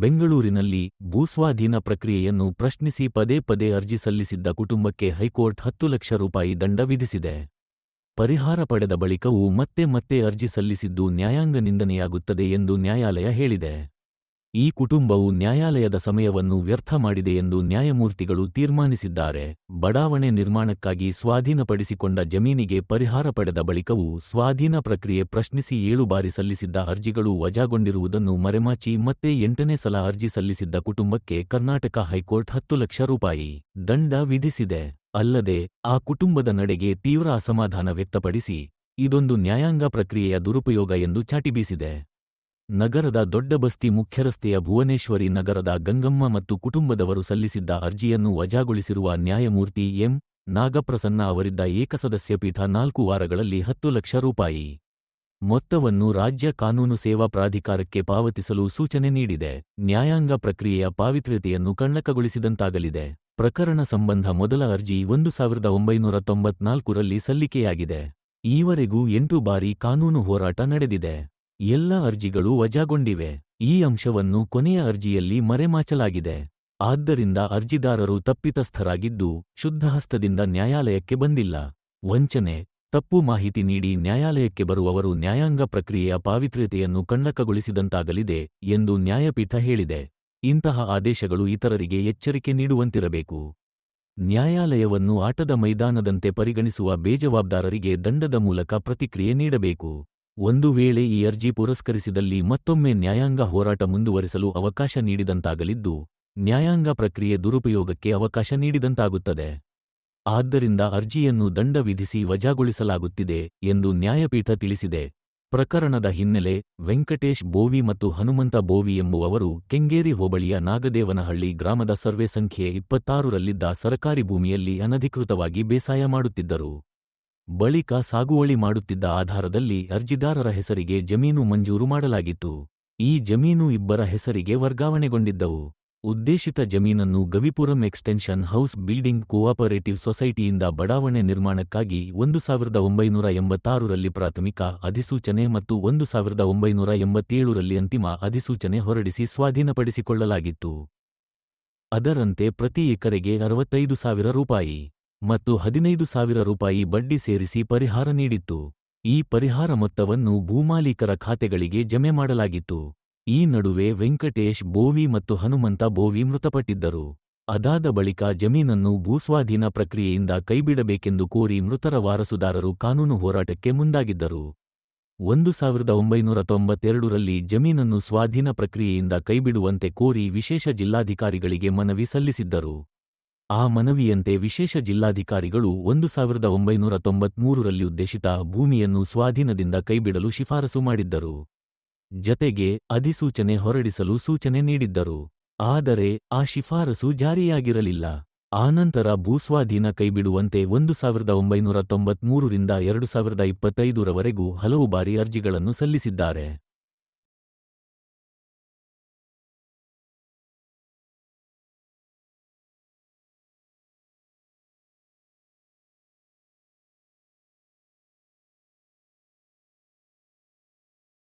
ಬೆಂಗಳೂರಿನಲ್ಲಿ ಭೂಸ್ವಾಧೀನ ಪ್ರಕ್ರಿಯೆಯನ್ನು ಪ್ರಶ್ನಿಸಿ ಪದೇ ಪದೇ ಅರ್ಜಿ ಸಲ್ಲಿಸಿದ್ದ ಕುಟುಂಬಕ್ಕೆ ಹೈಕೋರ್ಟ್ 10 ಲಕ್ಷ ರೂಪಾಯಿ ದಂಡ ವಿಧಿಸಿದೆ. ಪರಿಹಾರ ಪಡೆದ ಬಳಿಕವೂ ಮತ್ತೆ ಮತ್ತೆ ಅರ್ಜಿ ಸಲ್ಲಿಸಿದ್ದು ನ್ಯಾಯಾಂಗ ನಿಂದನೆಯಾಗುತ್ತದೆ ಎಂದು ನ್ಯಾಯಾಲಯ ಹೇಳಿದೆ. ಈ ಕುಟುಂಬವು ನ್ಯಾಯಾಲಯದ ಸಮಯವನ್ನು ವ್ಯರ್ಥ ಮಾಡಿದೆ ಎಂದು ನ್ಯಾಯಮೂರ್ತಿಗಳು ತೀರ್ಮಾನಿಸಿದ್ದಾರೆ. ಬಡಾವಣೆ ನಿರ್ಮಾಣಕ್ಕಾಗಿ ಸ್ವಾಧೀನಪಡಿಸಿಕೊಂಡ ಜಮೀನಿಗೆ ಪರಿಹಾರ ಪಡೆದ ಬಳಿಕವೂ ಸ್ವಾಧೀನ ಪ್ರಕ್ರಿಯೆ ಪ್ರಶ್ನಿಸಿ 7 ಬಾರಿ ಸಲ್ಲಿಸಿದ್ದ ಅರ್ಜಿಗಳು ವಜಾಗೊಂಡಿರುವುದನ್ನು ಮರೆಮಾಚಿ ಮತ್ತೆ 8ನೇ ಸಲ ಅರ್ಜಿ ಸಲ್ಲಿಸಿದ್ದ ಕುಟುಂಬಕ್ಕೆ ಕರ್ನಾಟಕ ಹೈಕೋರ್ಟ್ 10 ಲಕ್ಷ ರೂಪಾಯಿ ದಂಡ ವಿಧಿಸಿದೆ. ಅಲ್ಲದೆ ಆ ಕುಟುಂಬದ ನಡೆಗೆ ತೀವ್ರ ಅಸಮಾಧಾನ ವ್ಯಕ್ತಪಡಿಸಿ ಇದೊಂದು ನ್ಯಾಯಾಂಗ ಪ್ರಕ್ರಿಯೆಯ ದುರುಪಯೋಗ ಎಂದು ಚಾಟಿಬೀಸಿದೆ. ನಗರದ ದೊಡ್ಡಬಸ್ತಿ ಮುಖ್ಯರಸ್ತೆಯ ಭುವನೇಶ್ವರಿ ನಗರದ ಗಂಗಮ್ಮ ಮತ್ತು ಕುಟುಂಬದವರು ಸಲ್ಲಿಸಿದ್ದ ಅರ್ಜಿಯನ್ನು ವಜಾಗೊಳಿಸಿರುವ ನ್ಯಾಯಮೂರ್ತಿ ಎಂ. ನಾಗಪ್ರಸನ್ನ ಅವರಿದ್ದ ಏಕಸದಸ್ಯ ಪೀಠ 4 ವಾರಗಳಲ್ಲಿ 10 ಲಕ್ಷ ರೂಪಾಯಿ ಮೊತ್ತವನ್ನು ರಾಜ್ಯ ಕಾನೂನು ಸೇವಾ ಪ್ರಾಧಿಕಾರಕ್ಕೆ ಪಾವತಿಸಲು ಸೂಚನೆ ನೀಡಿದೆ. ನ್ಯಾಯಾಂಗ ಪ್ರಕ್ರಿಯೆಯ ಪಾವಿತ್ರ್ಯತೆಯನ್ನು ಕಣ್ಣಕಗೊಳಿಸಿದಂತಾಗಲಿದೆ. ಪ್ರಕರಣ ಸಂಬಂಧ ಮೊದಲ ಅರ್ಜಿ 1994ರಲ್ಲಿ ಸಲ್ಲಿಕೆಯಾಗಿದೆ. ಈವರೆಗೂ 8 ಬಾರಿ ಕಾನೂನು ಹೋರಾಟ ನಡೆದಿದೆ. ಎಲ್ಲ ಅರ್ಜಿಗಳು ವಜಾಗೊಂಡಿವೆ. ಈ ಅಂಶವನ್ನು ಕೊನೆಯ ಅರ್ಜಿಯಲ್ಲಿ ಮರೆಮಾಚಲಾಗಿದೆ. ಆದ್ದರಿಂದ ಅರ್ಜಿದಾರರು ತಪ್ಪಿತಸ್ಥರಾಗಿದ್ದು ಶುದ್ಧಹಸ್ತದಿಂದ ನ್ಯಾಯಾಲಯಕ್ಕೆ ಬಂದಿಲ್ಲ. ವಂಚನೆ, ತಪ್ಪು ಮಾಹಿತಿ ನೀಡಿ ನ್ಯಾಯಾಲಯಕ್ಕೆ ಬರುವವರು ನ್ಯಾಯಾಂಗ ಪ್ರಕ್ರಿಯೆಯ ಪಾವಿತ್ರ್ಯತೆಯನ್ನು ಕಣ್ಣಕಗೊಳಿಸಿದಂತಾಗಲಿದೆ ಎಂದು ನ್ಯಾಯಪೀಠ ಹೇಳಿದೆ. ಇಂತಹ ಆದೇಶಗಳು ಇತರರಿಗೆ ಎಚ್ಚರಿಕೆ ನೀಡುವಂತಿರಬೇಕು. ನ್ಯಾಯಾಲಯವನ್ನು ಆಟದ ಮೈದಾನದಂತೆ ಪರಿಗಣಿಸುವ ಬೇಜವಾಬ್ದಾರರಿಗೆ ದಂಡದ ಮೂಲಕ ಪ್ರತಿಕ್ರಿಯೆ ನೀಡಬೇಕು. ಒಂದು ವೇಳೆ ಈ ಅರ್ಜಿ ಪುರಸ್ಕರಿಸಿದಲ್ಲಿ ಮತ್ತೊಮ್ಮೆ ನ್ಯಾಯಾಂಗ ಹೋರಾಟ ಮುಂದುವರಿಸಲು ಅವಕಾಶ ನೀಡಿದಂತಾಗಲಿದ್ದು ನ್ಯಾಯಾಂಗ ಪ್ರಕ್ರಿಯೆ ದುರುಪಯೋಗಕ್ಕೆ ಅವಕಾಶ ನೀಡಿದಂತಾಗುತ್ತದೆ. ಆದ್ದರಿಂದ ಅರ್ಜಿಯನ್ನು ದಂಡ ವಿಧಿಸಿ ವಜಾಗೊಳಿಸಲಾಗುತ್ತಿದೆ ಎಂದು ನ್ಯಾಯಪೀಠ ತಿಳಿಸಿದೆ. ಪ್ರಕರಣದ ಹಿನ್ನೆಲೆ ವೆಂಕಟೇಶ್ ಬೋವಿ ಮತ್ತು ಹನುಮಂತ ಬೋವಿ ಎಂಬುವವರು ಕೆಂಗೇರಿ ಹೋಬಳಿಯ ನಾಗದೇವನಹಳ್ಳಿ ಗ್ರಾಮದ ಸರ್ವೆ ಸಂಖ್ಯೆ 26ರಲ್ಲಿದ್ದ ಸರಕಾರಿ ಭೂಮಿಯಲ್ಲಿ ಅನಧಿಕೃತವಾಗಿ ಬೇಸಾಯ ಮಾಡುತ್ತಿದ್ದರು. ಬಳಿಕ ಸಾಗುವಳಿ ಮಾಡುತ್ತಿದ್ದ ಆಧಾರದಲ್ಲಿ ಅರ್ಜಿದಾರರ ಹೆಸರಿಗೆ ಜಮೀನು ಮಂಜೂರು ಮಾಡಲಾಗಿತ್ತು. ಈ ಜಮೀನು ಇಬ್ಬರ ಹೆಸರಿಗೆ ವರ್ಗಾವಣೆಗೊಂಡಿದ್ದವು. ಉದ್ದೇಶಿತ ಜಮೀನನ್ನು Gavipuram extension house building cooperative ಸೊಸೈಟಿಯಿಂದ ಬಡಾವಣೆ ನಿರ್ಮಾಣಕ್ಕಾಗಿ 1986ರಲ್ಲಿ ಪ್ರಾಥಮಿಕ ಅಧಿಸೂಚನೆ ಮತ್ತು 1987ರಲ್ಲಿ ಅಂತಿಮ ಅಧಿಸೂಚನೆ ಹೊರಡಿಸಿ ಸ್ವಾಧೀನಪಡಿಸಿಕೊಳ್ಳಲಾಗಿತ್ತು. ಅದರಂತೆ ಪ್ರತಿ ಎಕರೆಗೆ 65,000 ರೂಪಾಯಿ ಮತ್ತು 15,000 ರೂಪಾಯಿ ಬಡ್ಡಿ ಸೇರಿಸಿ ಪರಿಹಾರ ನೀಡಿತ್ತು. ಈ ಪರಿಹಾರ ಮೊತ್ತವನ್ನು ಭೂಮಾಲೀಕರ ಖಾತೆಗಳಿಗೆ ಜಮೆ ಮಾಡಲಾಗಿತ್ತು. ಈ ನಡುವೆ ವೆಂಕಟೇಶ್ ಬೋವಿ ಮತ್ತು ಹನುಮಂತ ಬೋವಿ ಮೃತಪಟ್ಟಿದ್ದರು. ಅದಾದ ಬಳಿಕ ಜಮೀನನ್ನು ಭೂಸ್ವಾಧೀನ ಪ್ರಕ್ರಿಯೆಯಿಂದ ಕೈಬಿಡಬೇಕೆಂದು ಕೋರಿ ಮೃತರ ವಾರಸುದಾರರು ಕಾನೂನು ಹೋರಾಟಕ್ಕೆ ಮುಂದಾಗಿದ್ದರು. 1992ರಲ್ಲಿ ಜಮೀನನ್ನು ಸ್ವಾಧೀನ ಪ್ರಕ್ರಿಯೆಯಿಂದ ಕೈಬಿಡುವಂತೆ ಕೋರಿ ವಿಶೇಷ ಜಿಲ್ಲಾಧಿಕಾರಿಗಳಿಗೆ ಮನವಿ ಸಲ್ಲಿಸಿದ್ದರು. ಆ ಮನವಿಯಂತೆ ವಿಶೇಷ ಜಿಲ್ಲಾಧಿಕಾರಿಗಳು 1993ರಲ್ಲಿ ಉದ್ದೇಶಿತ ಭೂಮಿಯನ್ನು ಸ್ವಾಧೀನದಿಂದ ಕೈಬಿಡಲು ಶಿಫಾರಸು ಮಾಡಿದ್ದರು. ಜತೆಗೆ ಅಧಿಸೂಚನೆ ಹೊರಡಿಸಲು ಸೂಚನೆ ನೀಡಿದ್ದರು. ಆದರೆ ಆ ಶಿಫಾರಸು ಜಾರಿಯಾಗಿರಲಿಲ್ಲ. ಆನಂತರ ಭೂಸ್ವಾಧೀನ ಕೈಬಿಡುವಂತೆ 1993ರಿಂದ 2025ರವರೆಗೂ ಹಲವು ಬಾರಿ ಅರ್ಜಿಗಳನ್ನು ಸಲ್ಲಿಸಿದ್ದಾರೆ.